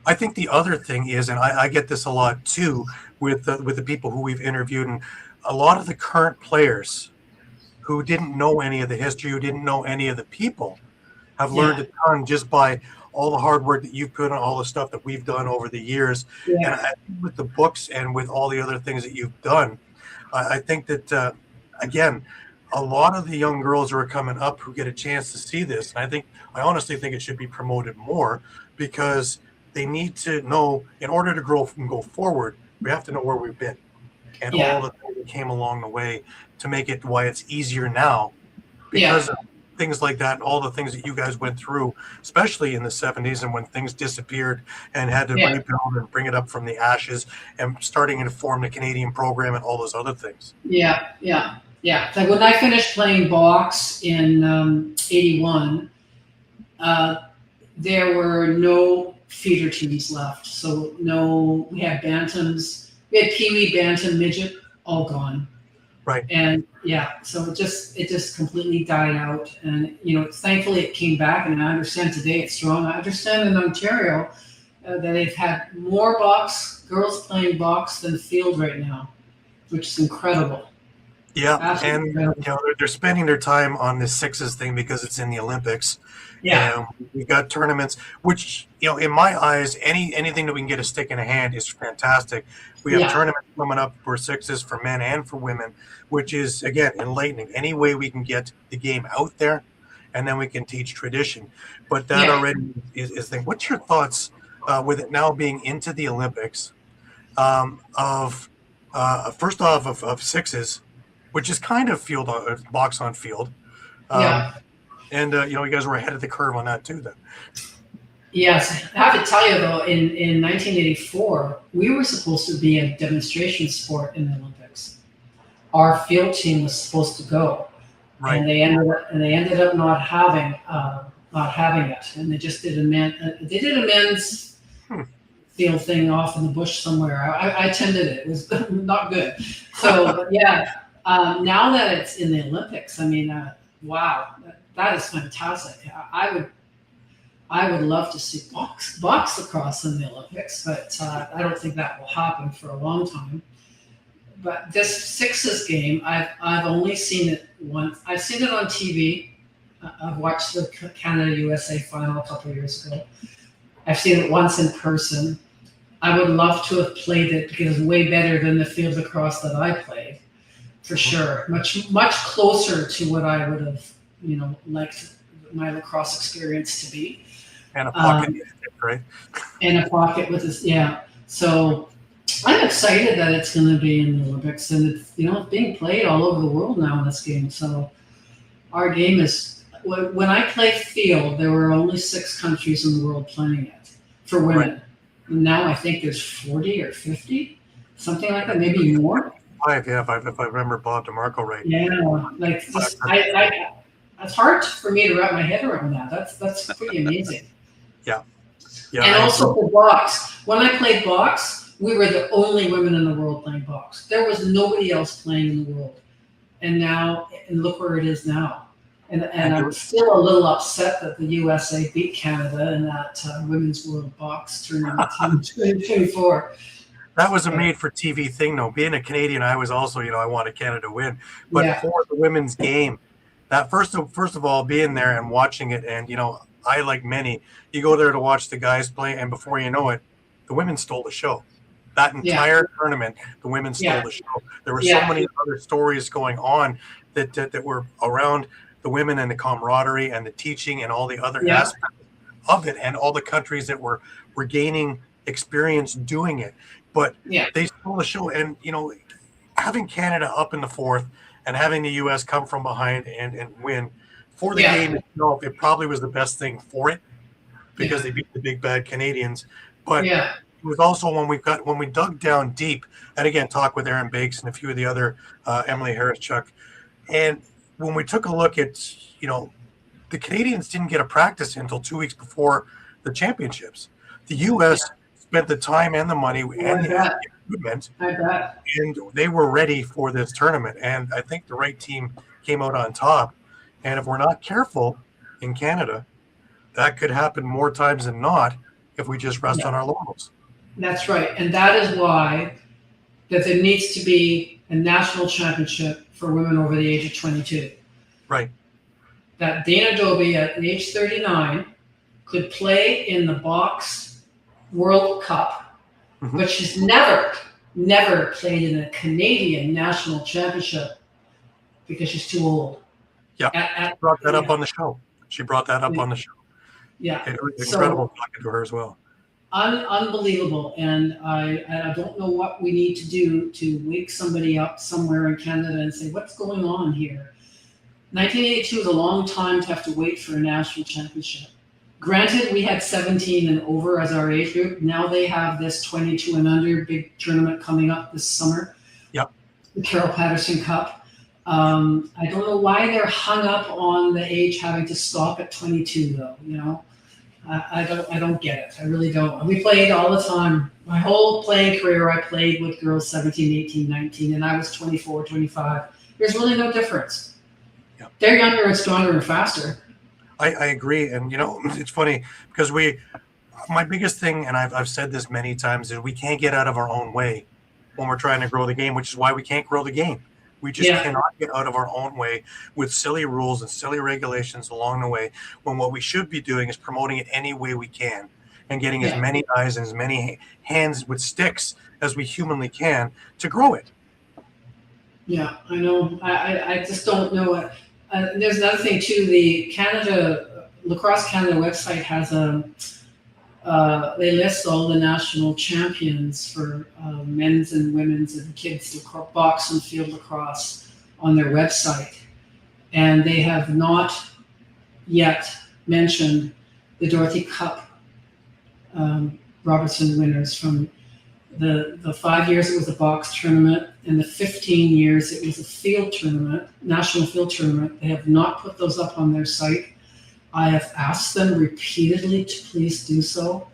I think the other thing is, and I get this a lot too with the people who we've interviewed, and a lot of the current players who didn't know any of the history, who didn't know any of the people, have learned a ton just by all the hard work that you've put on, all the stuff that we've done over the years. And I think with the books and with all the other things that you've done, I think that, again, a lot of the young girls who are coming up who get a chance to see this, and I honestly think it should be promoted more, because they need to know, in order to grow and go forward, we have to know where we've been and all the things that came along the way to make it why it's easier now because of things like that and all the things that you guys went through, especially in the 70s and when things disappeared and had to rebuild and bring it up from the ashes and starting to form the Canadian program and all those other things. Yeah. Like when I finished playing box in 81, there were no feeder teams left. So we had bantams, we had peewee, bantam, midget, all gone. Right. And so it just completely died out. And thankfully it came back, and I understand today it's strong. I understand in Ontario that they've had more girls playing box than field right now, which is incredible. Yeah, absolutely and incredible. They're spending their time on the sixes thing because it's in the Olympics. Yeah, we've got tournaments, which in my eyes, anything that we can get a stick in a hand is fantastic. We have tournaments coming up for sixes for men and for women, which is again enlightening. Any way we can get the game out there, and then we can teach tradition. But that already is thing. What's your thoughts with it now being into the Olympics? First off of sixes, which is kind of box on field. And you guys were ahead of the curve on that too then. Yes, I have to tell you though, in 1984, we were supposed to be a demonstration sport in the Olympics. Our field team was supposed to go, and they ended up not having it, and they just did a men's field thing off in the bush somewhere. I attended it; it was not good. So, now that it's in the Olympics, I mean, wow, that is fantastic. I would love to see box lacrosse in the Olympics, but I don't think that will happen for a long time. But this sixes game, I've only seen it once. I've seen it on TV. I've watched the Canada-USA final a couple of years ago. I've seen it once in person. I would love to have played it because it's way better than the field lacrosse that I played. for sure. Much closer to what I would have, liked my lacrosse experience to be. And a pocket, right? And a pocket with this, yeah. So I'm excited that it's going to be in the Olympics, and it's being played all over the world now in this game. So our game is, when I played field, there were only 6 countries in the world playing it for women. Right. Now I think there's 40 or 50, something like that, maybe more. 5, yeah, if I remember Bob DeMarco right. Yeah, like just, it's hard for me to wrap my head around that. That's pretty amazing. Yeah. And also for box. When I played box, we were the only women in the world playing box. There was nobody else playing in the world. And look where it is now. And I'm still a little upset that the USA beat Canada in that Women's World Box tournament in 2024. That was a made-for-TV thing, though. Being a Canadian, I was also, I wanted Canada to win. But for the women's game, that first of all, being there and watching it, and, I, like many, you go there to watch the guys play, and before you know it, the women stole the show. That entire tournament, the women stole the show. There were so many other stories going on that were around the women and the camaraderie and the teaching and all the other aspects of it, and all the countries that were gaining experience doing it. But they stole the show. And, having Canada up in the 4th and having the U.S. come from behind and win for the game itself, it probably was the best thing for it, because they beat the big bad Canadians. But it was also when we dug down deep, and again, talked with Aaron Bakes and a few of the other Emily Harris-Chuck, and when we took a look at, the Canadians didn't get a practice until 2 weeks before the championships. The U.S. spent the time and the money and the equipment, and they were ready for this tournament. And I think the right team came out on top. And if we're not careful in Canada, that could happen more times than not if we just rest on our laurels. That's right. And that is why that there needs to be a national championship for women over the age of 22. Right. That Dana Dobie at age 39 could play in the box World Cup, but she's never played in a Canadian national championship because she's too old. Yeah, brought that up on the show. She brought that up on the show. Yeah. It was incredible talking to her as well. Unbelievable. And I don't know what we need to do to wake somebody up somewhere in Canada and say, what's going on here? 1982 is a long time to have to wait for a national championship. Granted, we had 17 and over as our age group. Now they have this 22 and under big tournament coming up this summer. Yep. The Carol Patterson Cup. I don't know why they're hung up on the age having to stop at 22, though. I don't get it. I really don't. We played all the time. My whole playing career, I played with girls 17, 18, 19, and I was 24, 25. There's really no difference. Yep. They're younger and stronger and faster. I agree. And, it's funny because my biggest thing, and I've said this many times, is we can't get out of our own way when we're trying to grow the game, which is why we can't grow the game. We just cannot get out of our own way with silly rules and silly regulations along the way, when what we should be doing is promoting it any way we can and getting as many eyes and as many hands with sticks as we humanly can to grow it. Yeah, I know. I just don't know what. There's another thing too. The Lacrosse Canada website has they list all the national champions for men's and women's and kids box and field lacrosse on their website, and they have not yet mentioned the Dorothy Cup Robertson winners from the 5 years it was a box tournament, and the 15 years it was a field tournament, national field tournament. They have not put those up on their site. I have asked them repeatedly to please do so,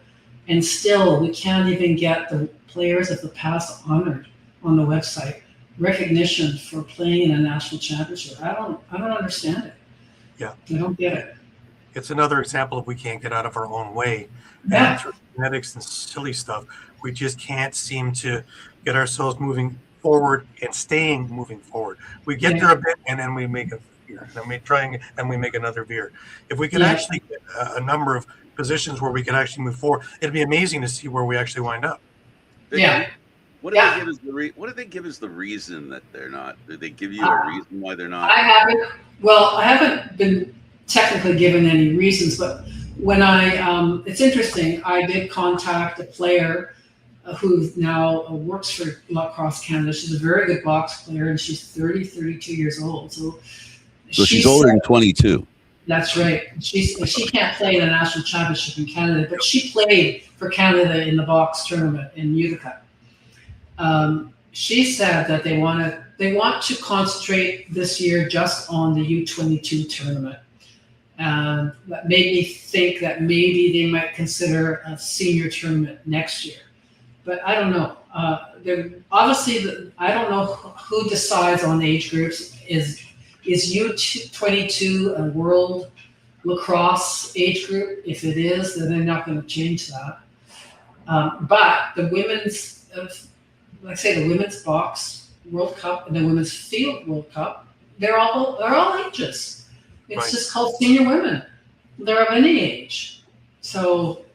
and still we can't even get the players of the past honored on the website. Recognition for playing in a national championship. I don't understand it. Yeah, I don't get it. It's another example of we can't get out of our own way. Yeah. And through genetics and silly stuff, we just can't seem to get ourselves moving forward and staying moving forward. We get there a bit, and then we make a veer. Then we try and we make another veer. If we could actually get a number of positions where we could actually move forward, it'd be amazing to see where we actually wind up. Vicky, Yeah. What do they give as what do they give as the reason that they're not? Did they give you a reason why they're not? I haven't been technically given any reasons, but when it's interesting, I did contact a player who now works for Lacrosse Canada. She's a very good box player, and she's 32 years old. So she's older than 22. That's right. She can't play in a national championship in Canada, but she played for Canada in the box tournament in Utica. She said that they want to concentrate this year just on the U22 tournament. And that made me think that maybe they might consider a senior tournament next year. But I don't know. Obviously, I don't know who decides on age groups. Is U22 a world lacrosse age group? If it is, then they're not going to change that. But the women's, like I say, the women's box World Cup and the women's field World Cup, they're all ages. It's just called senior women. They're of any age. So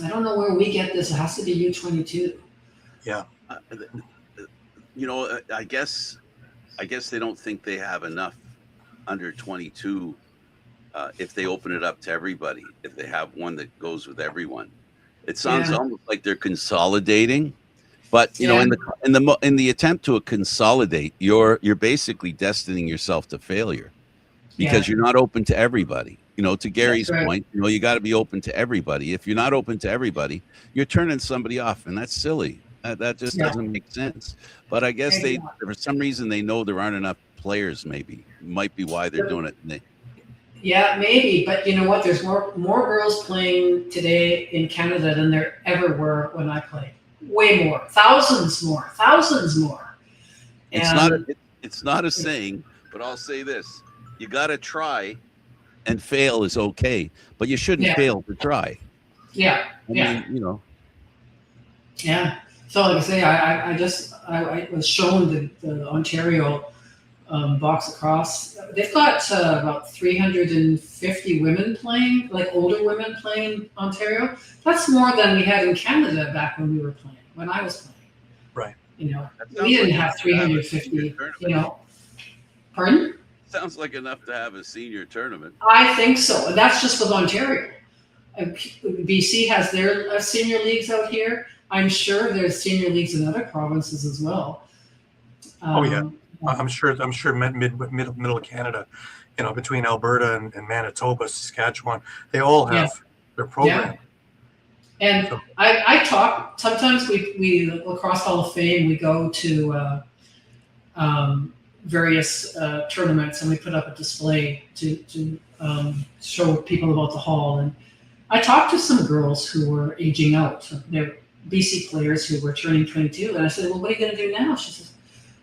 I don't know where we get this. It has to be U22. Yeah. I guess they don't think they have enough under 22 if they open it up to everybody, if they have one that goes with everyone. It sounds almost like they're consolidating, but in the attempt to consolidate, you're basically destining yourself to failure because you're not open to everybody. To Gary's point, you got to be open to everybody. If you're not open to everybody, you're turning somebody off, and that's silly. That just doesn't make sense. But I guess for some reason, they know there aren't enough players. Maybe might be why they're doing it. Yeah, maybe. But you know what? There's more girls playing today in Canada than there ever were when I played. Way more, thousands more. It's not a saying, but I'll say this: you got to try, and fail is okay, but you shouldn't fail to try. Yeah. I mean, Yeah. So like I say, I was shown the Ontario box lacrosse. They've got about 350 women playing, like older women playing Ontario. That's more than we had in Canada back when we were playing, when I was playing. Right. We didn't have 350, Pardon? Sounds like enough to have a senior tournament. I think so. And that's just with Ontario. BC has their senior leagues out here. I'm sure there's senior leagues in other provinces as well. I'm sure middle Canada, between Alberta and Manitoba, Saskatchewan, they all have their program. And so, I talk, sometimes we Lacrosse Hall of Fame, we go to various tournaments and we put up a display to show people about the hall. And I talked to some girls who were aging out. They're BC players who were turning 22. And I said, well, what are you going to do now? She says,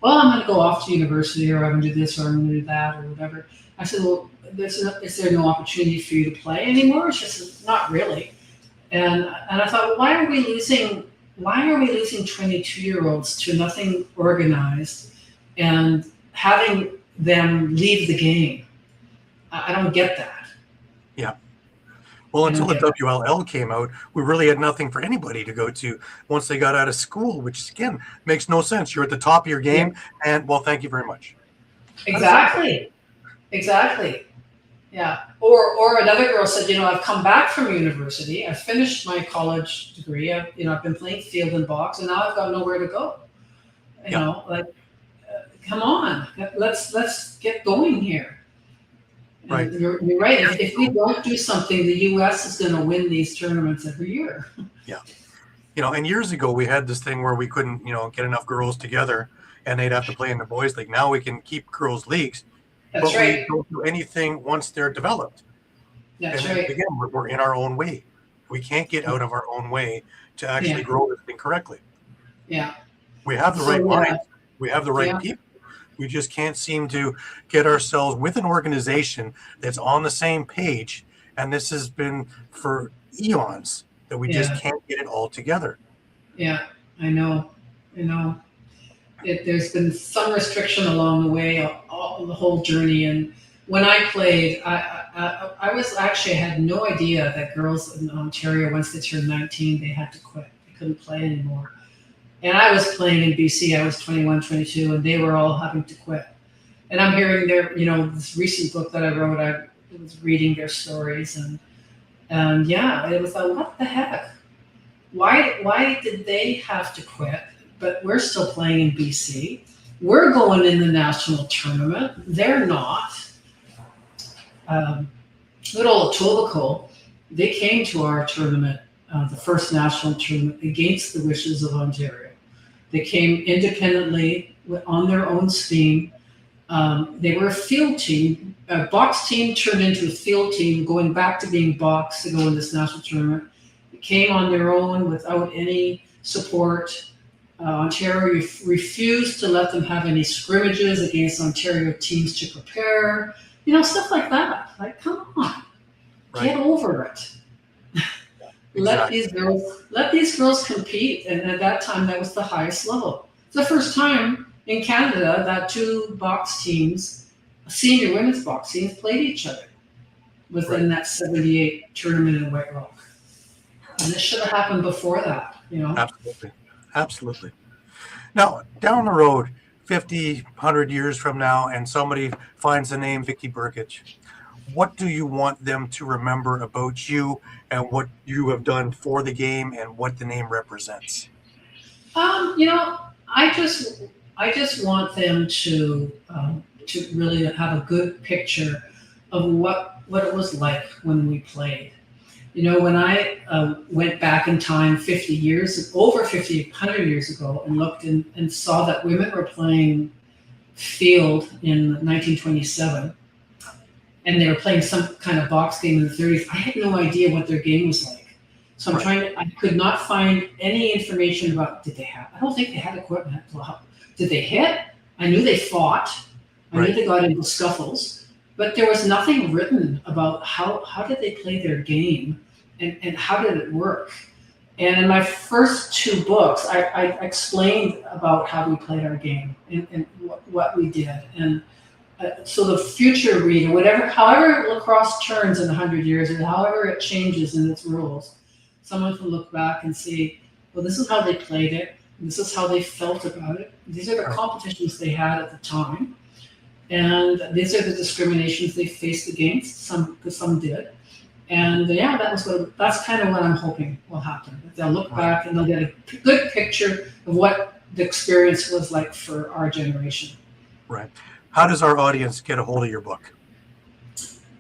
well, I'm going to go off to university, or I'm going to do this, or I'm going to do that, or whatever. I said, well, is there no opportunity for you to play anymore? She said, not really. And I thought, well, why are we losing 22-year-olds to nothing organized and having them leave the game? I don't get that. Yeah. Well, until the WLL came out, we really had nothing for anybody to go to once they got out of school, which, again, makes no sense. You're at the top of your game, and, well, thank you very much. Exactly. Yeah. Or another girl said, I've come back from university. I finished my college degree. I've been playing field and box, and now I've got nowhere to go. Come on, let's get going here. Right. You're right. If we don't do something, the U.S. is going to win these tournaments every year. Yeah. And years ago, we had this thing where we couldn't, get enough girls together and they'd have to play in the boys' league. Now we can keep girls' leagues. That's right. We don't do anything once they're developed. That's right. Again, we're in our own way. We can't get out of our own way to actually grow this thing correctly. Yeah. We have the right minds. We have the right people. We just can't seem to get ourselves with an organization that's on the same page. And this has been for eons that we just can't get it all together. Yeah, I know. There's been some restriction along the way, the whole journey. And when I played, I had no idea that girls in Ontario, once they turned 19, they had to quit. They couldn't play anymore. And I was playing in BC. I was 21, 22, and they were all having to quit. And I'm hearing their, this recent book that I wrote, I was reading their stories, and yeah, it was like, what the heck? Why did they have to quit? But we're still playing in BC. We're going in the national tournament. They're not. Little Etobicoke, they came to our tournament, the first national tournament, against the wishes of Ontario. They came independently on their own steam. They were a field team. A box team turned into a field team, going back to being box to go in this national tournament. They came on their own without any support. Ontario refused to let them have any scrimmages against Ontario teams to prepare. Stuff like that. Like, come on, get over it. Exactly. Let these girls compete, and at that time, that was the highest level. It's the first time in Canada that two box teams, senior women's box teams, played each other within that 78 tournament in White Rock. And this should have happened before that, Absolutely. Now, down the road, 50, 100 years from now, and somebody finds the name Vicky Brkich, what do you want them to remember about you and what you have done for the game and what the name represents? I just want them to really have a good picture of what it was like when we played. When I went back in time 100 years ago, and looked and saw that women were playing field in 1927, and they were playing some kind of box game in the 30s, I had no idea what their game was like. So I could not find any information about, I don't think they had equipment. Did they hit? I knew they fought. I knew they got into scuffles, but there was nothing written about how did they play their game and how did it work. And in my first two books, I explained about how we played our game and what we did. And so the future reader, however lacrosse turns in 100 years, or however it changes in its rules, someone can look back and see, well, this is how they played it. This is how they felt about it. These are the competitions they had at the time. And these are the discriminations they faced against, because some did. And that's kind of what I'm hoping will happen. They'll look back and they'll get a good picture of what the experience was like for our generation. Right. How does our audience get a hold of your book?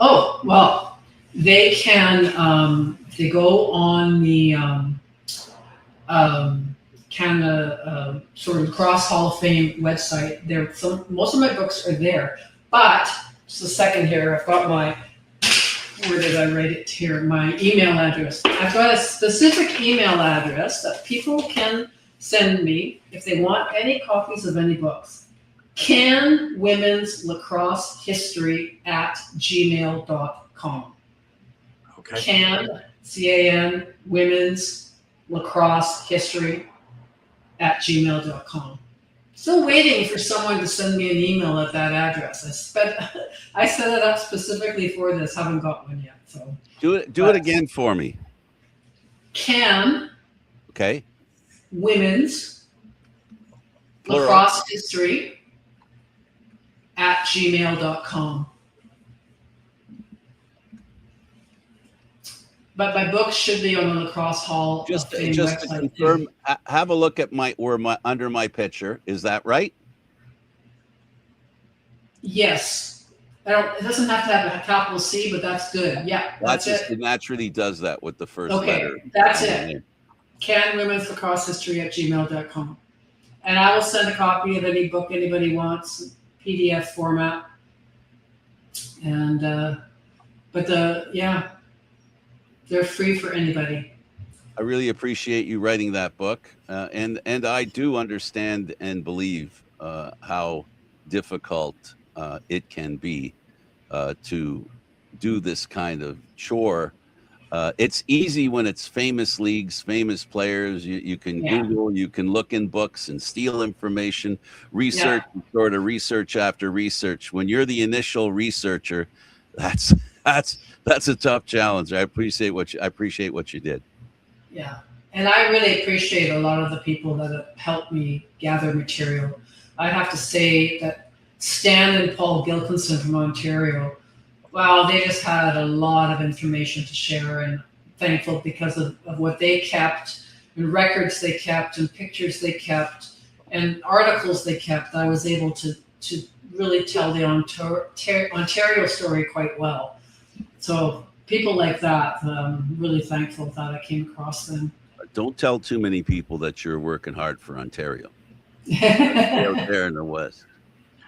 Oh, well, they can, they go on the Canada sort of Lacrosse Hall of Fame website. Most of my books are there, but just a second here, I've got where did I write it here? My email address. I've got a specific email address that people can send me if they want any copies of any books. Can Women's Lacrosse History at gmail.com. Okay. CAN, Women's Lacrosse History at gmail.com. Still waiting for someone to send me an email at that address. I set it up specifically for this. Haven't got one yet. So do it again for me. Can Women's Plural. Lacrosse History at gmail.com. But my books should be on the Lacrosse Hall Just of Fame to website. confirm, have a look at under my picture. Is that right? Yes. It doesn't have to have a capital C, but that's good. Yeah, that's it. It naturally does that with the first Okay, letter. that's it. Can Women's Lacrosse History at gmail.com. And I will send a copy of any book anybody wants, PDF format. And, they're free for anybody. I really appreciate you writing that book, and I do understand and believe how difficult it can be to do this kind of chore. It's easy when it's famous leagues, famous players. You can Google, you can look in books and steal information, research, sort of research after research. When you're the initial researcher, that's a tough challenge. I appreciate what you did. Yeah. And I really appreciate a lot of the people that have helped me gather material. I have to say that Stan and Paul Gilkinson from Ontario, wow, they just had a lot of information to share, and thankful because of what they kept, and records they kept, and pictures they kept, and articles they kept. I was able to really tell the Ontario story quite well. So people like that, I'm really thankful that I came across them. Don't tell too many people that you're working hard for Ontario. Out there in the West.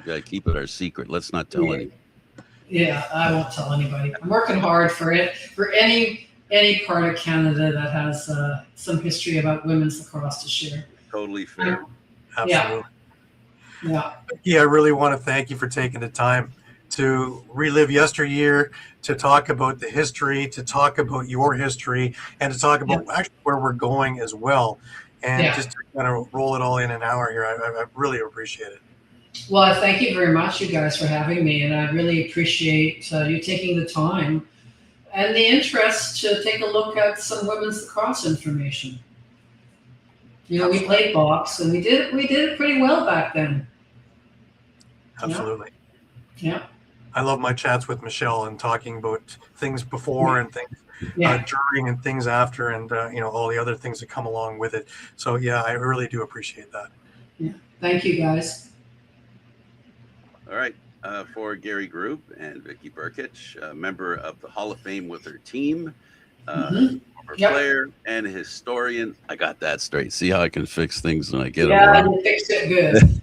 You gotta keep it our secret. Let's not tell anyone. Yeah, I won't tell anybody. I'm working hard for it, for any part of Canada that has some history about women's lacrosse to share. Totally fair. Absolutely. Yeah. Yeah, I really want to thank you for taking the time to relive yesteryear, to talk about the history, to talk about your history, and to talk about actually where we're going as well. And just to kind of roll it all in an hour here, I really appreciate it. Well, thank you very much, you guys, for having me. And I really appreciate you taking the time and the interest to take a look at some women's lacrosse information. You know, we played box, and we did it pretty well back then. Absolutely. Yeah. I love my chats with Michelle and talking about things before and things during and things after, and all the other things that come along with it. So yeah, I really do appreciate that. Yeah. Thank you, guys. All right. For Gary Groob and Vicky Brkich, a member of the Hall of Fame with her team, former player and historian. I got that straight. See how I can fix things when I get them wrong. You fixed it good.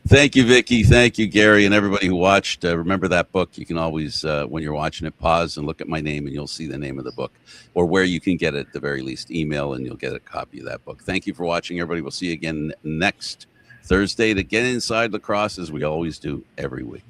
Thank you, Vicky. Thank you, Gary, and everybody who watched. Remember that book. You can always, when you're watching it, pause and look at my name, and you'll see the name of the book, or where you can get it at the very least. Email, and you'll get a copy of that book. Thank you for watching, everybody. We'll see you again next Thursday to get inside lacrosse, as we always do every week.